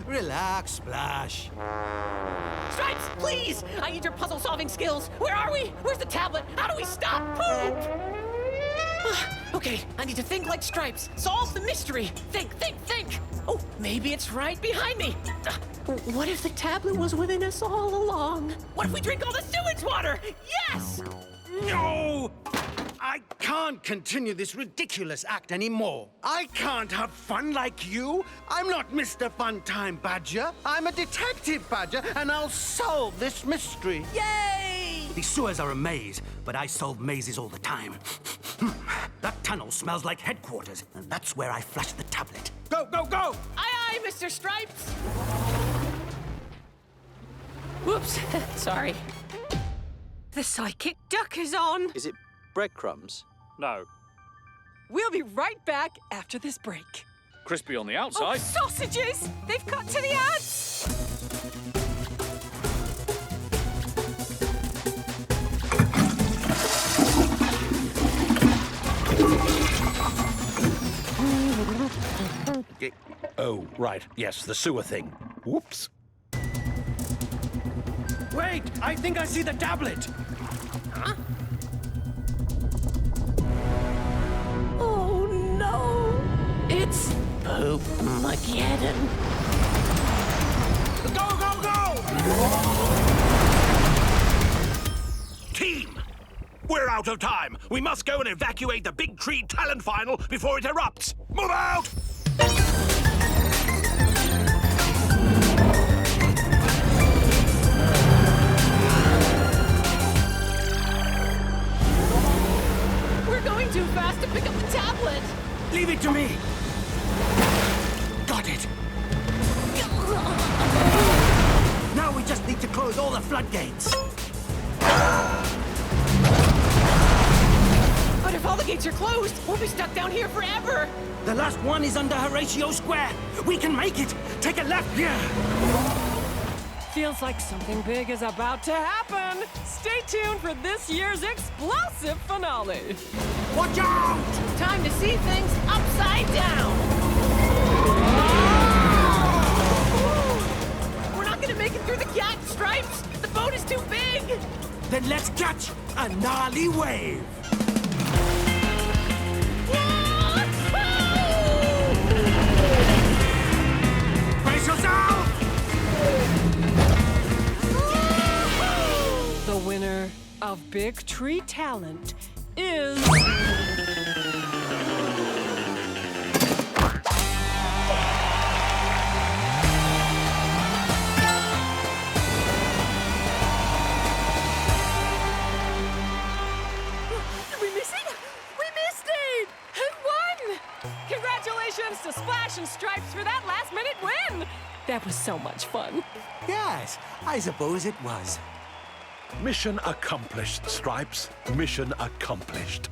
Relax, Splash. Stripes, please! I need your puzzle-solving skills. Where are we? Where's the tablet? How do we stop poop? Okay, I need to think like Stripes. Solve the mystery. Think, think, think. Oh, maybe it's right behind me. What if the tablet was within us all along? What if we drink all the sewage water? Yes! No! I can't continue this ridiculous act anymore. I can't have fun like you. I'm not Mr. Funtime Badger. I'm a detective badger, and I'll solve this mystery. Yay! These sewers are a maze, but I solve mazes all the time. That tunnel smells like headquarters, and that's where I flush the tablet. Go, go, go! Aye, aye, Mr. Stripes. Whoops, sorry. The psychic duck is on. Is it breadcrumbs? No. We'll be right back after this break. Crispy on the Oh, outside. sausages! They've cut to the ads! Oh, right. Yes, the sewer thing. Whoops. Wait! I think I see the tablet! Oh, no. It's Poop-mageddon. Go, go, go! Team! We're out of time. We must go and evacuate the Big Tree Talent Final before it erupts. Move out! We're going too fast to pick up the tablet. Leave it to me! Got it! Now we just need to close all the floodgates. But if all the gates are closed, we'll be stuck down here forever. The last one is under Horatio Square. We can make it. Take a left here. Feels like something big is about to happen. Stay tuned for this year's explosive finale. Watch out! Time to see things upside down. We're not gonna make it through the gap, Stripes. The boat is too big. Then let's catch a gnarly wave. Brace yourself! The winner of Big Tree Talent is... We missed it! We missed it! Who won? Congratulations to Splash and Stripes for that last-minute win! That was so much fun. Yes, I suppose it was. Mission accomplished, Stripes. Mission accomplished.